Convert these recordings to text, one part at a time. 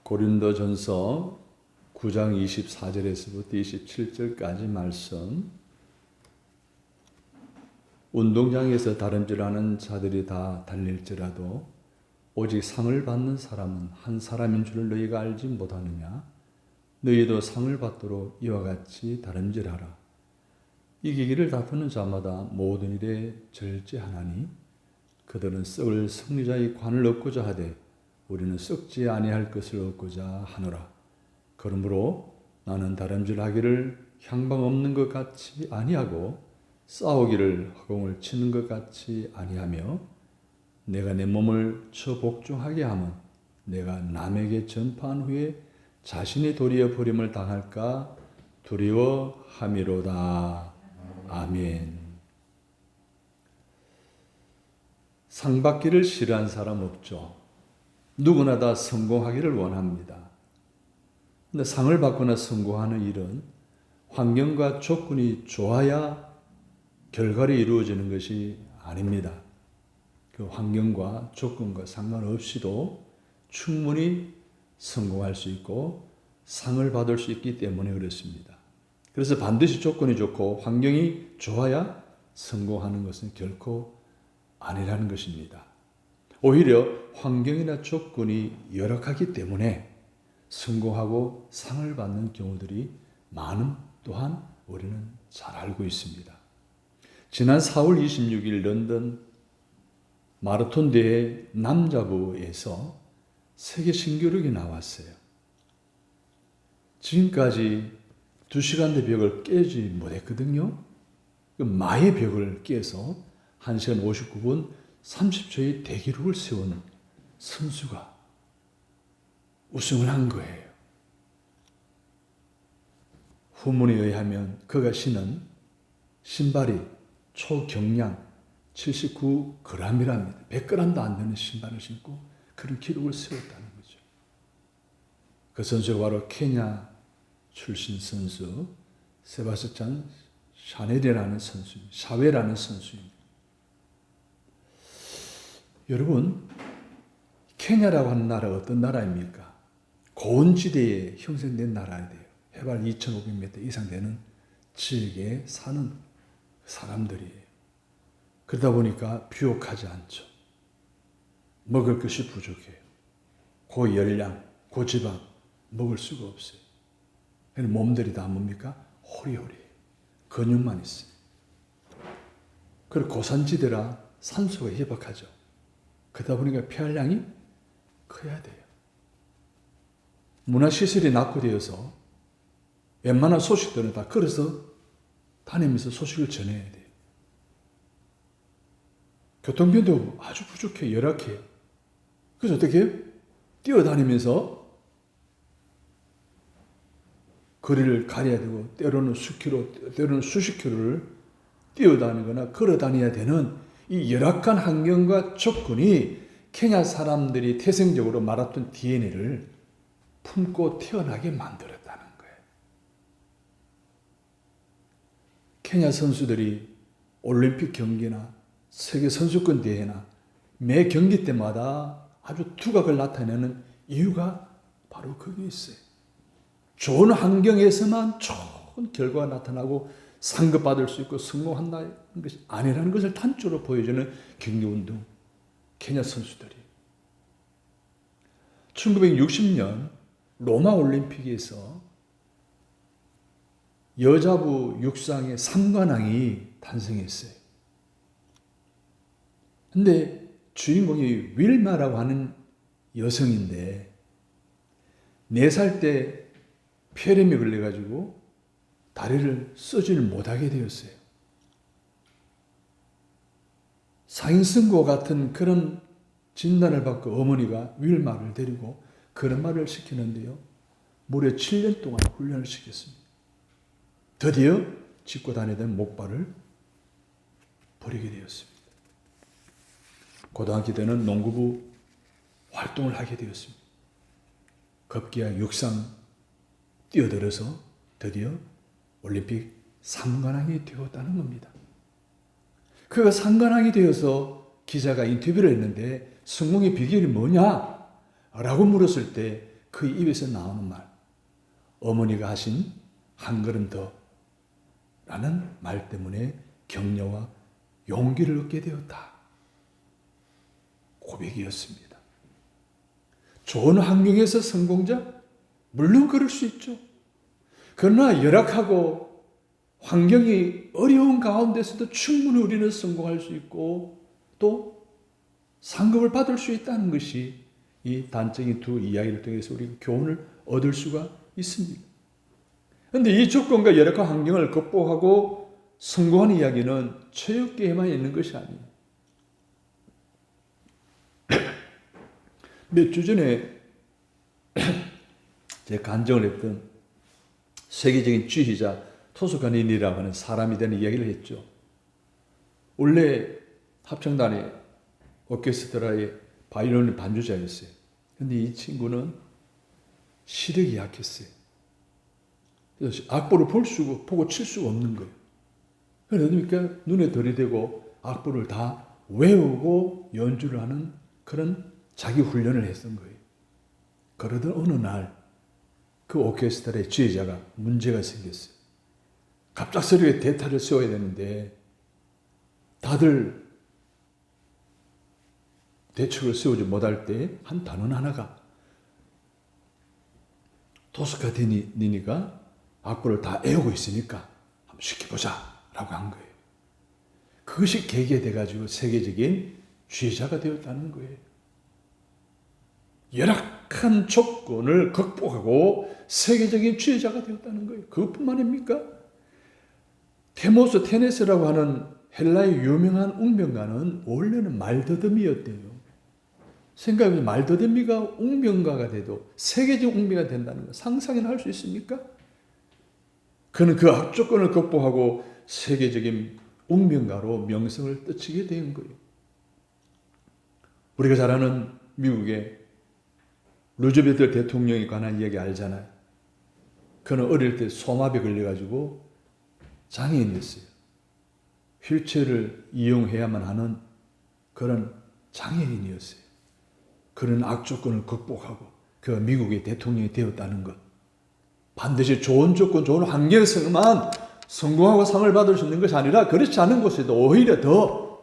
고린도전서 9장 24절에서부터 27절까지 말씀. 운동장에서 다름질하는 자들이 다 달릴지라도 오직 상을 받는 사람은 한 사람인 줄 너희가 알지 못하느냐? 너희도 상을 받도록 이와 같이 다름질하라. 이기기를 다투는 자마다 모든 일에 절제하나니 그들은 썩을 승리자의 관을 얻고자 하되 우리는 썩지 아니할 것을 얻고자 하노라. 그러므로 나는 다름질하기를 향방 없는 것 같이 아니하고 싸우기를 허공을 치는 것 같이 아니하며 내가 내 몸을 쳐 복종하게 하면 내가 남에게 전파한 후에 자신이 도리어 버림을 당할까 두려워함이로다. 아멘. 상 받기를 싫어하는 사람 없죠. 누구나 다 성공하기를 원합니다. 근데 상을 받거나 성공하는 일은 환경과 조건이 좋아야 결과를 이루어지는 것이 아닙니다. 그 환경과 조건과 상관없이도 충분히 성공할 수 있고 상을 받을 수 있기 때문에 그렇습니다. 그래서 반드시 조건이 좋고 환경이 좋아야 성공하는 것은 결코 아니라는 것입니다. 오히려 환경이나 조건이 열악하기 때문에 성공하고 상을 받는 경우들이 많음 또한 우리는 잘 알고 있습니다. 지난 4월 26일 런던 마라톤 대회 남자부에서 세계 신기록이 나왔어요. 지금까지 2시간대 벽을 깨지 못했거든요. 그 마의 벽을 깨서 1시간 59분 30초의 대기록을 세운 선수가 우승을 한 거예요. 후문에 의하면 그가 신은 신발이 초경량 79g이랍니다. 100g도 안 되는 신발을 신고 그런 기록을 세웠다는 거죠. 그 선수가 바로 케냐 출신 선수 세바스찬 샤네라는 선수입니다. 여러분, 케냐라고 하는 나라가 어떤 나라입니까? 고온지대에 형성된 나라예요. 해발 2,500m 이상 되는 지역에 사는 사람들이에요. 그러다 보니까 비옥하지 않죠. 먹을 것이 부족해요. 고열량, 고지방 먹을 수가 없어요. 몸들이 다 뭡니까? 호리호리해요. 근육만 있어요. 그리고 고산지대라 산소가 희박하죠. 그러다 보니까 폐활량이 커야 돼요. 문화시설이 낙후되어서 웬만한 소식들은 다 걸어서 다니면서 소식을 전해야 돼요. 교통편도 아주 부족해, 열악해요. 그래서 어떻게 해요? 뛰어다니면서 거리를 가려야 되고 때로는 수킬로, 때로는 수십 킬로를 뛰어다니거나 걸어다녀야 되는 이 열악한 환경과 조건이 케냐 사람들이 태생적으로 마라톤 DNA를 품고 태어나게 만들었다는 거예요. 케냐 선수들이 올림픽 경기나 세계 선수권 대회나 매 경기 때마다 아주 두각을 나타내는 이유가 바로 거기에 있어요. 좋은 환경에서만 좋은 결과가 나타나고 상급받을 수 있고 성공한다는 것이 아니라는 것을 단적으로 보여주는 경기운동 케냐 선수들이 1960년 로마 올림픽에서 여자부 육상의 3관왕이 탄생했어요. 근데 주인공이 윌마라고 하는 여성인데 4살 때 폐렴이 걸려가지고 다리를 쓰지를 못하게 되었어요. 상인선고 같은 그런 진단을 받고 어머니가 윌마를 데리고 걸음마를 시키는데요. 무려 7년 동안 훈련을 시켰습니다. 드디어 짚고 다니던 목발을 버리게 되었습니다. 고등학교 때는 농구부 활동을 하게 되었습니다. 급기야 육상 뛰어들어서 드디어 올림픽 3관왕이 되었다는 겁니다. 그가 3관왕이 되어서 기자가 인터뷰를 했는데 성공의 비결이 뭐냐? 라고 물었을 때 그 입에서 나오는 말, 어머니가 하신 한 걸음 더 라는 말 때문에 격려와 용기를 얻게 되었다. 고백이었습니다. 좋은 환경에서 성공자? 물론 그럴 수 있죠. 그러나 열악하고 환경이 어려운 가운데서도 충분히 우리는 성공할 수 있고 또 상급을 받을 수 있다는 것이 이 단적인 두 이야기를 통해서 우리가 교훈을 얻을 수가 있습니다. 그런데 이 조건과 열악한 환경을 극복하고 성공하는 이야기는 체육계에만 있는 것이 아니에요. 몇 주 전에 제가 간증을 했던 세계적인 지휘자 토스카니니라고 하는 사람이 되는 이야기를 했죠. 원래 합창단의 오케스트라의 바이올린 반주자였어요. 그런데 이 친구는 시력이 약했어요. 그래서 악보를 보고 칠 수가 없는 거예요. 그러니까 눈에 들이대고 악보를 다 외우고 연주를 하는 그런 자기 훈련을 했던 거예요. 그러던 어느 날 그 오케스트라의 지휘자가 문제가 생겼어요. 갑작스럽게 대타를 세워야 되는데 다들 대책을 세우지 못할 때 한 단원 하나가 토스카니니가 악보를 다 외우고 있으니까 한번 시켜보자 라고 한 거예요. 그것이 계기가 돼가지고 세계적인 지휘자가 되었다는 거예요. 열악한 조건을 극복하고 세계적인 지휘자가 되었다는 거예요. 그것뿐만 아닙니까? 테네스라고 하는 헬라의 유명한 웅변가는 원래는 말더듬이었대요. 생각해보면 말더듬이가 웅변가가 돼도 세계적 웅변가가 된다는 거 상상이나 할 수 있습니까? 그는 그 악조건을 극복하고 세계적인 웅변가로 명성을 떨치게 된 거예요. 우리가 잘 아는 미국의 루즈벨트 대통령에 관한 이야기 알잖아요. 그는 어릴 때 소마비에 걸려가지고 장애인이었어요. 휠체어를 이용해야만 하는 그런 장애인이었어요. 그런 악조건을 극복하고 그 미국의 대통령이 되었다는 것. 반드시 좋은 조건, 좋은 환경에서만 성공하고 상을 받을 수 있는 것이 아니라 그렇지 않은 곳에도 오히려 더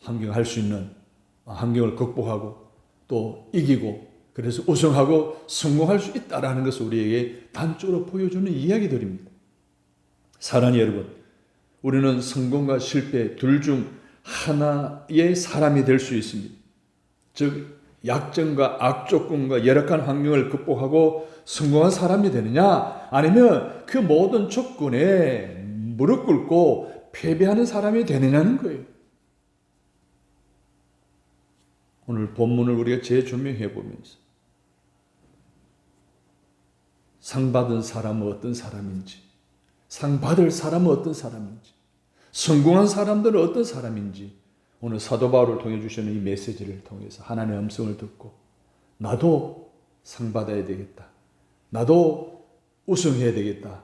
환경할 수 있는 환경을 극복하고 또 이기고 그래서 우승하고 성공할 수 있다는 것을 우리에게 단적으로 보여주는 이야기들입니다. 사랑하는 여러분, 우리는 성공과 실패 둘 중 하나의 사람이 될 수 있습니다. 즉 약점과 악조건과 열악한 환경을 극복하고 성공한 사람이 되느냐 아니면 그 모든 조건에 무릎 꿇고 패배하는 사람이 되느냐는 거예요. 오늘 본문을 우리가 재조명해 보면서 상 받은 사람은 어떤 사람인지, 상 받을 사람은 어떤 사람인지, 성공한 사람들은 어떤 사람인지 오늘 사도 바울을 통해 주시는 이 메시지를 통해서 하나님의 음성을 듣고 나도 상 받아야 되겠다. 나도 우승해야 되겠다.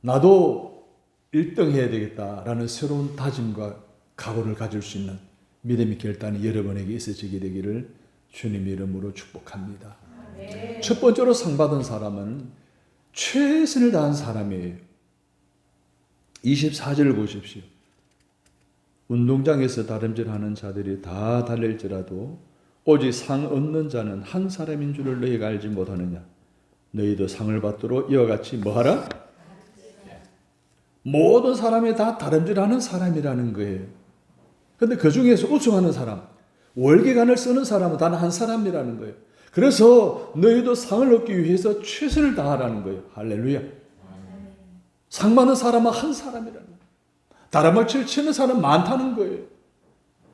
나도 1등 해야 되겠다라는 새로운 다짐과 각오를 가질 수 있는 믿음의 결단이 여러분에게 있어지게 되기를 주님의 이름으로 축복합니다. 네. 첫 번째로 상 받은 사람은 최선을 다한 사람이에요. 24절을 보십시오. 운동장에서 다름질하는 자들이 다 달릴지라도 오직 상 얻는 자는 한 사람인 줄을 너희가 알지 못하느냐. 너희도 상을 받도록 이와 같이 뭐하라? 모든 사람이 다 다름질하는 사람이라는 거예요. 그런데 그 중에서 우승하는 사람, 월계관을 쓰는 사람은 단 한 사람이라는 거예요. 그래서 너희도 상을 얻기 위해서 최선을 다하라는 거예요. 할렐루야. 상 받는 사람은 한 사람이라는 거예요. 다람을 치는 사람 많다는 거예요.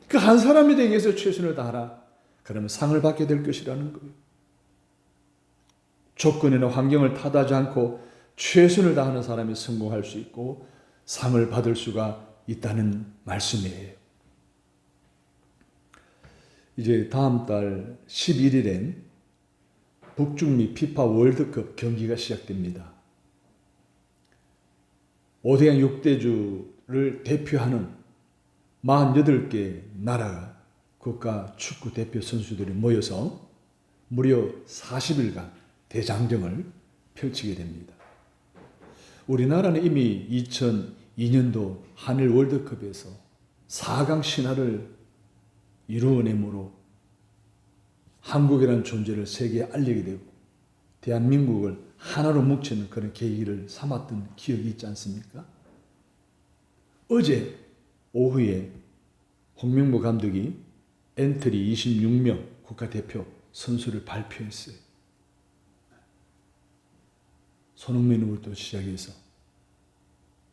그 한 사람이 되기 위해서 최선을 다하라. 그러면 상을 받게 될 것이라는 거예요. 조건이나 환경을 탓하지 않고 최선을 다하는 사람이 성공할 수 있고 상을 받을 수가 있다는 말씀이에요. 이제 다음 달 11일엔 북중미 피파 월드컵 경기가 시작됩니다. 5대양 6대주를 대표하는 48개 나라 국가 축구 대표 선수들이 모여서 무려 40일간 대장정을 펼치게 됩니다. 우리나라는 이미 2002년도 한일 월드컵에서 4강 신화를 이루어내므로 한국이라는 존재를 세계에 알리게 되고 대한민국을 하나로 뭉치는 그런 계기를 삼았던 기억이 있지 않습니까? 어제 오후에 홍명보 감독이 엔트리 26명 국가대표 선수를 발표했어요. 손흥민으로부터 시작해서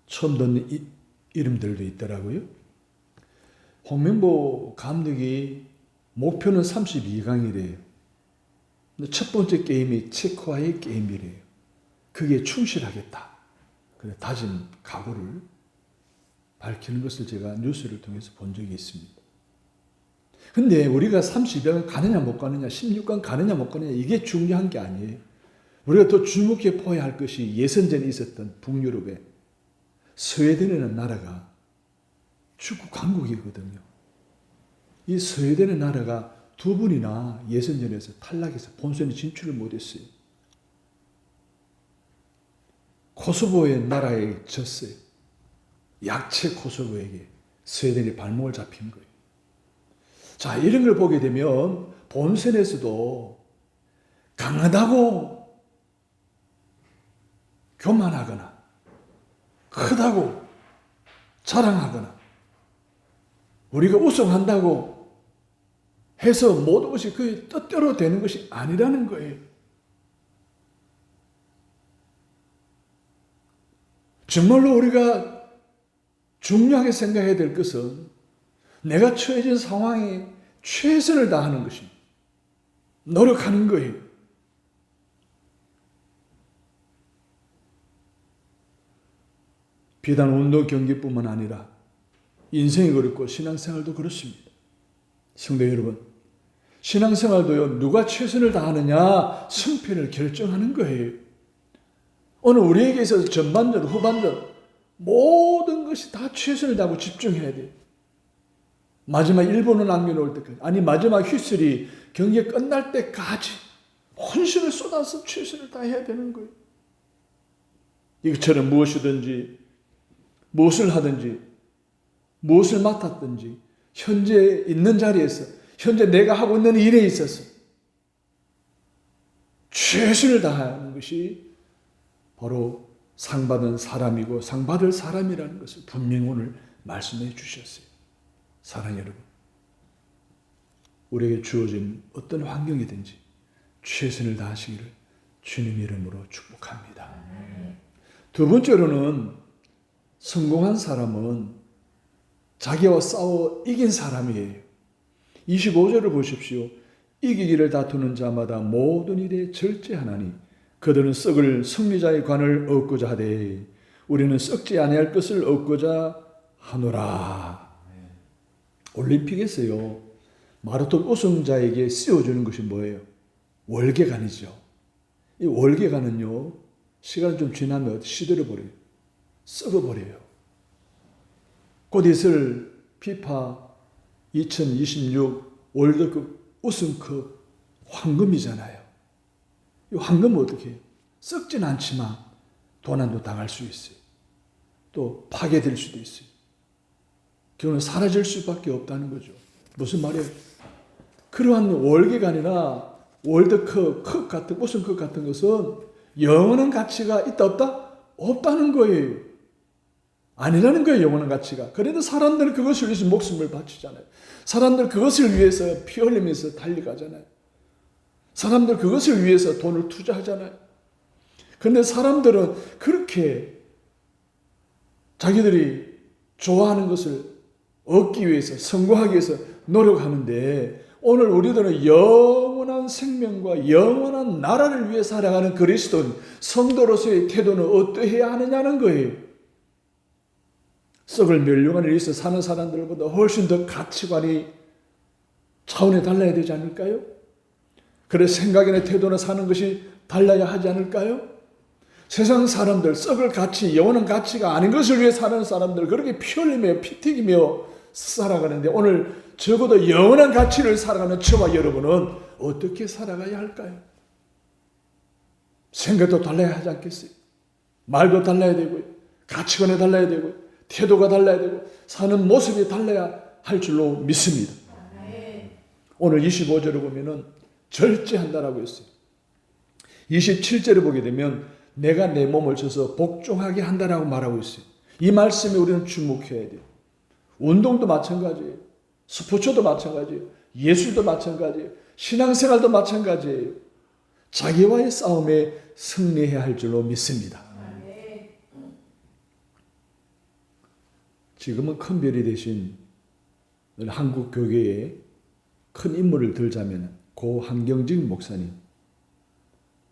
처음 듣는 이름들도 있더라고요. 홍명보 감독이 목표는 32강이래요. 근데 첫 번째 게임이 체코와의 게임이래요. 그게 충실하겠다. 그래 다진 각오를 밝히는 것을 제가 뉴스를 통해서 본 적이 있습니다. 근데 우리가 32강 가느냐 못 가느냐, 16강 가느냐 못 가느냐 이게 중요한 게 아니에요. 우리가 더 주목해 보아야 할 것이 예선전에 있었던 북유럽의 스웨덴이라는 나라가 축구 강국이거든요. 이 스웨덴의 나라가 두 번이나 예선전에서 탈락해서 본선에 진출을 못했어요. 코소보의 나라에 졌어요. 약체 코소보에게 스웨덴이 발목을 잡힌 거예요. 자, 이런 걸 보게 되면 본선에서도 강하다고 교만하거나 크다고 자랑하거나 우리가 우승한다고 해서 모든 것이 그 뜻대로 되는 것이 아니라는 거예요. 정말로 우리가 중요하게 생각해야 될 것은 내가 처해진 상황에 최선을 다하는 것입니다. 노력하는 거예요. 비단 운동 경기뿐만 아니라 인생이 그렇고 신앙생활도 그렇습니다. 성도 여러분, 신앙생활도요, 누가 최선을 다하느냐 승패를 결정하는 거예요. 오늘 우리에게 있어서 전반전, 후반전 모든 것이 다 최선을 다하고 집중해야 돼요. 마지막 1분을 남겨놓을 때까지, 아니 마지막 휘슬이 경기 끝날 때까지 혼신을 쏟아서 최선을 다해야 되는 거예요. 이것처럼 무엇이든지 무엇을 하든지 무엇을 맡았든지 현재 있는 자리에서 현재 내가 하고 있는 일에 있어서 최선을 다하는 것이 바로 상 받은 사람이고 상 받을 사람이라는 것을 분명히 오늘 말씀해 주셨어요. 사랑하는 여러분, 우리에게 주어진 어떤 환경이든지 최선을 다하시기를 주님 이름으로 축복합니다. 두 번째로는 성공한 사람은 자기와 싸워 이긴 사람이에요. 25절을 보십시오. 이기기를 다투는 자마다 모든 일에 절제하나니 그들은 썩을 승리자의 관을 얻고자 하되 우리는 썩지 아니할 것을 얻고자 하노라. 올림픽에서요, 마라톤 우승자에게 씌워주는 것이 뭐예요? 월계관이죠. 이 월계관은요, 시간이 좀 지나면 시들어버려요. 썩어버려요. 곧 있을 피파 2026 월드컵 우승컵 황금이잖아요. 이 황금은 어떻게 해요? 썩진 않지만 도난도 당할 수 있어요. 또 파괴될 수도 있어요. 결국은 사라질 수밖에 없다는 거죠. 무슨 말이에요? 그러한 월계관이나 월드컵 컵 같은 우승컵 같은 것은 영원한 가치가 있다 없다? 없다는 거예요. 아니라는 거예요, 영원한 가치가. 그래도 사람들은 그것을 위해서 목숨을 바치잖아요. 사람들 그것을 위해서 피 흘리면서 달려가잖아요. 사람들 그것을 위해서 돈을 투자하잖아요. 그런데 사람들은 그렇게 자기들이 좋아하는 것을 얻기 위해서, 성공하기 위해서 노력하는데 오늘 우리들은 영원한 생명과 영원한 나라를 위해 살아가는 그리스도인 성도로서의 태도는 어떠해야 하느냐는 거예요. 썩을 멸류관을 위해서 사는 사람들보다 훨씬 더 가치관이 차원이 달라야 되지 않을까요? 그래서 생각이나 태도나 사는 것이 달라야 하지 않을까요? 세상 사람들, 썩을 가치, 영원한 가치가 아닌 것을 위해 사는 사람들, 그렇게 피 흘리며 피 튀기며 살아가는데 오늘 적어도 영원한 가치를 살아가는 저와 여러분은 어떻게 살아가야 할까요? 생각도 달라야 하지 않겠어요? 말도 달라야 되고요. 가치관이 달라야 되고요. 태도가 달라야 되고 사는 모습이 달라야 할 줄로 믿습니다. 오늘 25절을 보면은 절제한다라고 했어요. 27절을 보게 되면 내가 내 몸을 쳐서 복종하게 한다라고 말하고 있어요. 이 말씀에 우리는 주목해야 돼요. 운동도 마찬가지예요. 스포츠도 마찬가지예요. 예술도 마찬가지예요. 신앙생활도 마찬가지예요. 자기와의 싸움에 승리해야 할 줄로 믿습니다. 지금은 큰 별이 되신 한국 교계의 큰 인물을 들자면 고 한경직 목사님,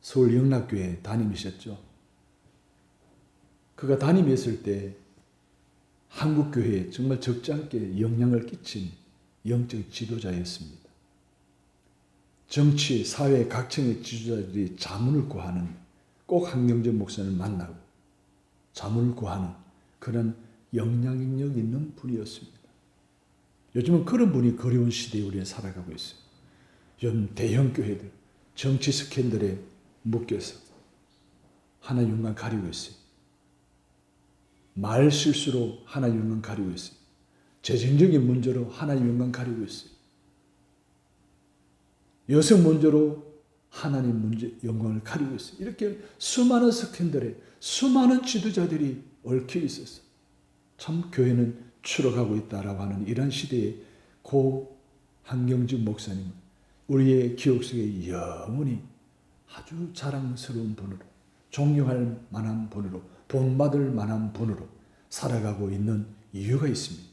서울 영락교회 담임이셨죠. 그가 담임했을 때 한국 교회에 정말 적지 않게 영향을 끼친 영적 지도자였습니다. 정치, 사회 각층의 지도자들이 자문을 구하는, 꼭 한경직 목사님을 만나고 자문을 구하는 그런 영향력 있는 분이었습니다. 요즘은 그런 분이 그리운 시대에 우리가 살아가고 있어요. 요즘 대형 교회들 정치 스캔들에 묶여서 하나 윤곽 가리고 있어요. 말 실수로 하나 윤곽 가리고 있어요. 재정적인 문제로 하나 윤곽 가리고 있어요. 여성 문제로 하나님 문제 영광을 가리고 있어요. 이렇게 수많은 스캔들에 수많은 지도자들이 얽혀 있었어요. 참 교회는 추락하고 있다라고 하는 이런 시대에 고 한경직 목사님은 우리의 기억 속에 영원히 아주 자랑스러운 분으로, 존경할 만한 분으로, 본받을 만한 분으로 살아가고 있는 이유가 있습니다.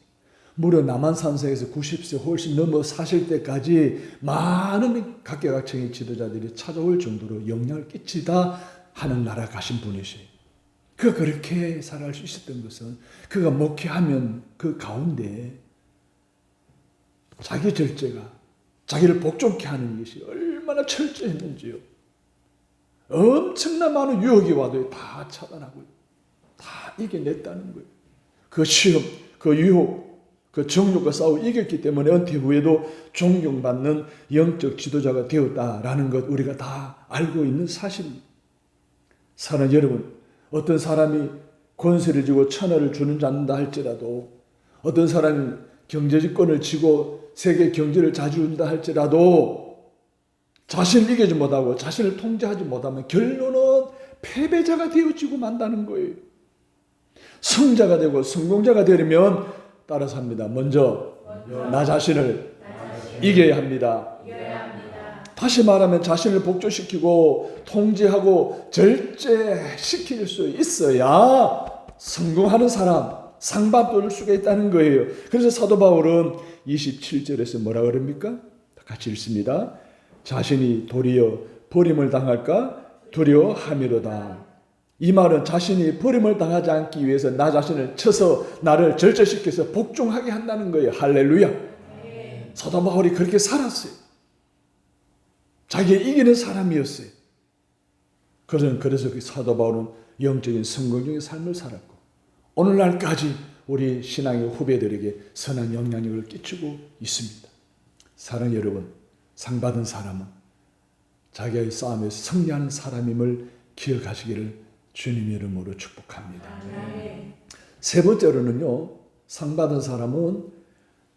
무려 남한산성에서 90세 훨씬 넘어 사실 때까지 많은 각계각층의 지도자들이 찾아올 정도로 영향을 끼치다 하는 나라 가신 분이세요. 그가 그렇게 살아갈 수 있었던 것은 그가 목회하면 그 가운데 자기 절제가 자기를 복종케 하는 것이 얼마나 철저했는지요. 엄청난 많은 유혹이 와도 다 차단하고 다 이겨냈다는 거예요. 그 시험, 그 유혹, 그 정욕과 싸워 이겼기 때문에 은퇴 후에도 존경받는 영적 지도자가 되었다라는 것 우리가 다 알고 있는 사실입니다. 사랑하는 여러분, 어떤 사람이 권세를 쥐고 천하를 주는 자인다 할지라도, 어떤 사람이 경제지권을 쥐고 세계 경제를 자주한다 할지라도 자신을 이기지 못하고 자신을 통제하지 못하면 결론은 패배자가 되어지고 만다는 거예요. 성자가 되고 성공자가 되려면 따라서 합니다. 먼저 나 자신을 이겨야 합니다. 다시 말하면 자신을 복종시키고 통제하고 절제시킬 수 있어야 성공하는 사람, 상 받을 수가 있다는 거예요. 그래서 사도 바울은 27절에서 뭐라 그럽니까? 같이 읽습니다. 자신이 도리어 버림을 당할까 두려워함이로다. 이 말은 자신이 버림을 당하지 않기 위해서 나 자신을 쳐서 나를 절제시켜서 복종하게 한다는 거예요. 할렐루야. 사도 바울이 그렇게 살았어요. 자기가 이기는 사람이었어요. 그래서 그 사도 바울은 영적인 성공적인 삶을 살았고 오늘날까지 우리 신앙의 후배들에게 선한 영향력을 끼치고 있습니다. 사랑하는 여러분, 상 받은 사람은 자기의 싸움에서 승리하는 사람임을 기억하시기를 주님의 이름으로 축복합니다. 세 번째로는요, 상 받은 사람은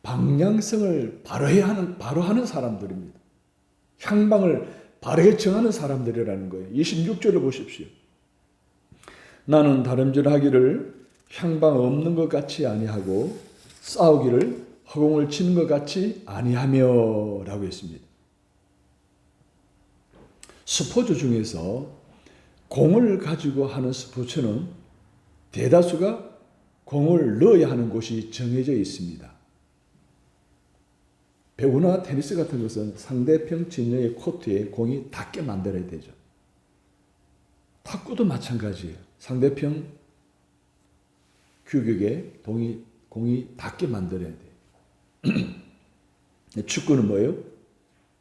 방향성을 바로 하는 사람들입니다. 향방을 바르게 정하는 사람들이라는 거예요. 26절을 보십시오. 나는 다름질하기를 향방 없는 것 같이 아니하고 싸우기를 허공을 치는 것 같이 아니하며 라고 했습니다. 스포츠 중에서 공을 가지고 하는 스포츠는 대다수가 공을 넣어야 하는 곳이 정해져 있습니다. 배구나 테니스 같은 것은 상대편 진영의 코트에 공이 닿게 만들어야 되죠. 탁구도 마찬가지예요. 상대편 규격에 공이 닿게 만들어야 돼요. 축구는 뭐예요?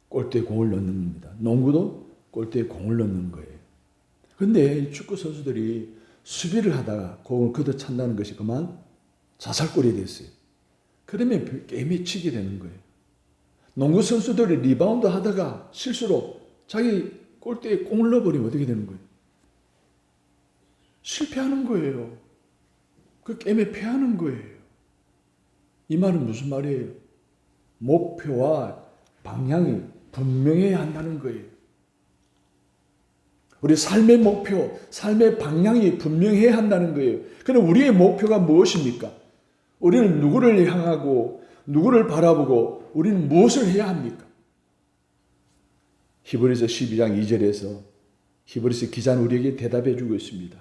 골대에 공을 넣는 겁니다. 농구도 골대에 공을 넣는 거예요. 그런데 축구 선수들이 수비를 하다가 공을 걷어찬다는 것이 그만 자살골이 됐어요. 그러면 게임에 치게 되는 거예요. 농구 선수들이 리바운드 하다가 실수로 자기 골대에 공을 넣어버리면 어떻게 되는 거예요? 실패하는 거예요. 그 게임에 패하는 거예요. 이 말은 무슨 말이에요? 목표와 방향이 분명해야 한다는 거예요. 우리 삶의 목표, 삶의 방향이 분명해야 한다는 거예요. 그럼 우리의 목표가 무엇입니까? 우리는 누구를 향하고 누구를 바라보고 우리는 무엇을 해야 합니까? 히브리서 12장 2절에서 히브리서 기자는 우리에게 대답해 주고 있습니다.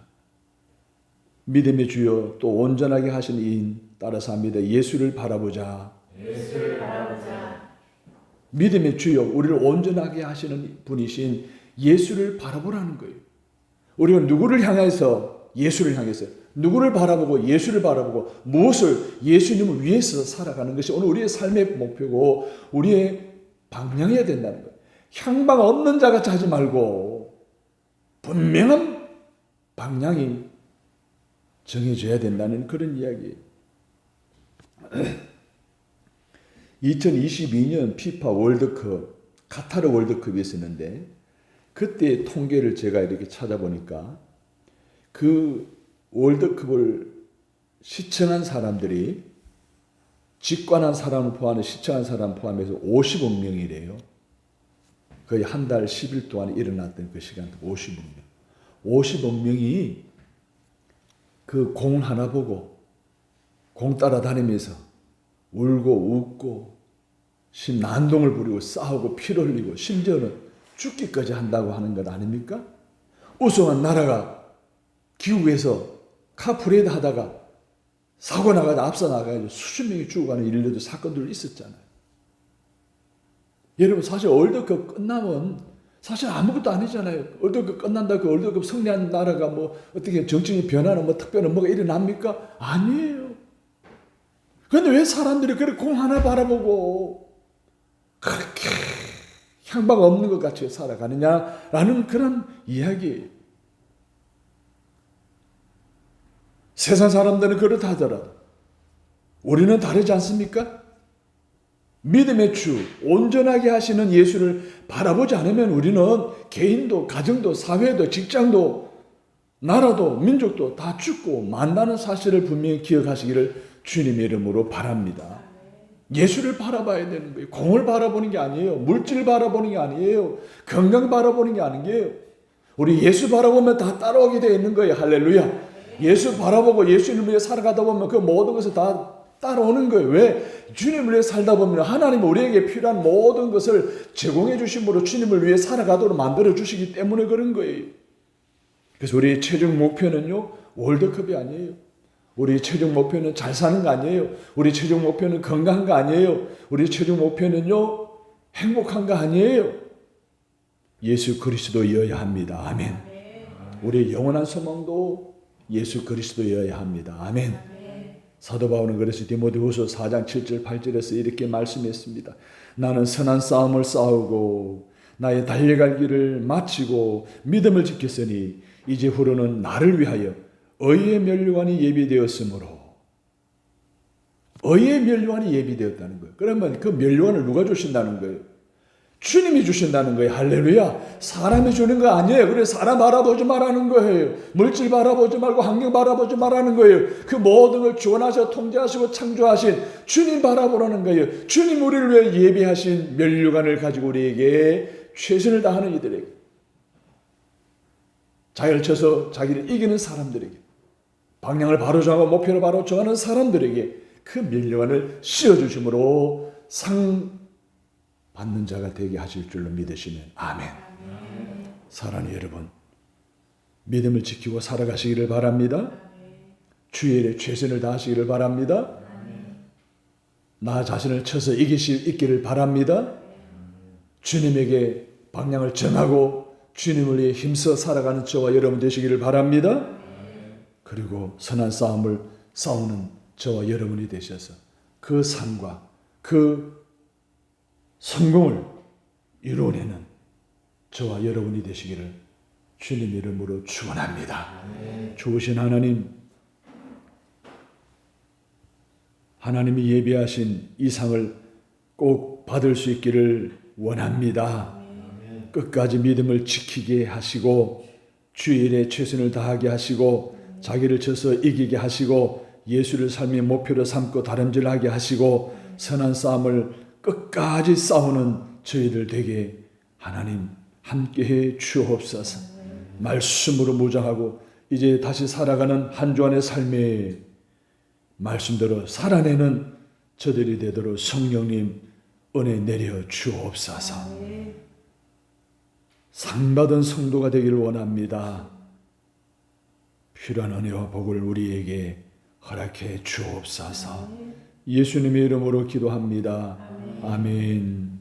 믿음의 주여 또 온전하게 하신 이인 따라서 합니다. 예수를 바라보자. 예수를 바라보자. 믿음의 주여 우리를 온전하게 하시는 분이신 예수를 바라보라는 거예요. 우리가 누구를 향해서 예수를 향해서 누구를 바라보고 예수를 바라보고 무엇을 예수님을 위해서 살아가는 것이 오늘 우리의 삶의 목표고 우리의 방향이어야 된다는 거예요. 향방 없는 자같이 하지 말고 분명한 방향이 정해져야 된다는 그런 이야기예요. 2022년 피파 월드컵 카타르 월드컵이 있었는데 그때 통계를 제가 이렇게 찾아보니까 그 월드컵을 시청한 사람들이 직관한 사람을 포함해 시청한 사람 포함해서 50억 명이래요. 거의 한 달 10일 동안 일어났던 그 시간 50억 명. 50억 명이 그 공 하나 보고 공 따라다니면서 울고 웃고 난동을 부리고 싸우고 피를 흘리고 심지어는 죽기까지 한다고 하는 것 아닙니까? 우승한 나라가 기후에서 카프레이드 하다가 사고 나가다 앞서 나가서 수십 명이 죽어가는 일들도 사건들도 있었잖아요. 여러분 사실 월드컵 끝나면 사실 아무것도 아니잖아요. 월드컵 끝난다 그 월드컵 승리한 나라가 뭐 어떻게 정치적인 변화나 뭐 특별한 뭐가 일어납니까? 아니에요. 그런데 왜 사람들이 그렇게 공 하나 바라보고 그렇게 향방 없는 것 같이 살아가느냐라는 그런 이야기예요. 세상 사람들은 그렇다 하더라도 우리는 다르지 않습니까? 믿음의 주, 온전하게 하시는 예수를 바라보지 않으면 우리는 개인도, 가정도, 사회도, 직장도, 나라도, 민족도 다 죽고 만나는 사실을 분명히 기억하시기를 주님의 이름으로 바랍니다. 예수를 바라봐야 되는 거예요. 공을 바라보는 게 아니에요. 물질 바라보는 게 아니에요. 건강 바라보는 게 아니에요. 우리 예수 바라보면 다 따라오게 되어 있는 거예요. 할렐루야. 예수 바라보고 예수님을 위해 살아가다 보면 그 모든 것을 다 따라오는 거예요. 왜? 주님을 위해 살다 보면 하나님은 우리에게 필요한 모든 것을 제공해 주심으로 주님을 위해 살아가도록 만들어 주시기 때문에 그런 거예요. 그래서 우리의 최종 목표는요, 월드컵이 아니에요. 우리 최종 목표는 잘 사는 거 아니에요. 우리 최종 목표는 건강한 거 아니에요. 우리 최종 목표는요, 행복한 거 아니에요. 예수 그리스도여야 합니다. 아멘. 우리의 영원한 소망도 예수 그리스도여야 합니다. 아멘. 사도 바울은 그래서 디모데후서 4장 7절 8절에서 이렇게 말씀했습니다. 나는 선한 싸움을 싸우고 나의 달려갈 길을 마치고 믿음을 지켰으니 이제 후로는 나를 위하여 의의 면류관이 예비되었으므로 의의 면류관이 예비되었다는 거예요. 그러면 그 면류관을 누가 주신다는 거예요? 주님이 주신다는 거예요. 할렐루야. 사람이 주는 거 아니에요. 그래서 사람 바라보지 말라는 거예요. 물질 바라보지 말고 환경 바라보지 말라는 거예요. 그 모든 걸 주관하셔 통제하시고 창조하신 주님 바라보라는 거예요. 주님 우리를 위해 예비하신 면류관을 가지고 우리에게 최선을 다하는 이들에게, 자기를 쳐서 자기를 이기는 사람들에게, 방향을 바로 정하고 목표를 바로 정하는 사람들에게 그 면류관을 씌워주심으로 상 받는 자가 되게 하실 줄로 믿으시면 아멘. 사랑하는 여러분, 믿음을 지키고 살아가시기를 바랍니다. 주의 일에 최선을 다하시기를 바랍니다. 나 자신을 쳐서 있기를 바랍니다. 주님에게 방향을 정하고 주님을 위해 힘써 살아가는 저와 여러분 되시기를 바랍니다. 그리고 선한 싸움을 싸우는 저와 여러분이 되셔서 그 삶과 그 성공을 이루어내는 저와 여러분이 되시기를 주님 이름으로 축원합니다. 좋으신 하나님, 하나님이 예비하신 이 상을 꼭 받을 수 있기를 원합니다. 끝까지 믿음을 지키게 하시고 주일에 최선을 다하게 하시고 자기를 쳐서 이기게 하시고 예수를 삶의 목표로 삼고 다름질하게 하시고 선한 싸움을 끝까지 싸우는 저희들 되게 하나님 함께해 주옵소서. 말씀으로 무장하고 이제 다시 살아가는 한 주간의 삶에 말씀대로 살아내는 저들이 되도록 성령님 은혜 내려 주옵소서. 상받은 성도가 되기를 원합니다. 필요한 은혜와 복을 우리에게 허락해 주옵소서. 예수님의 이름으로 기도합니다. 아멘.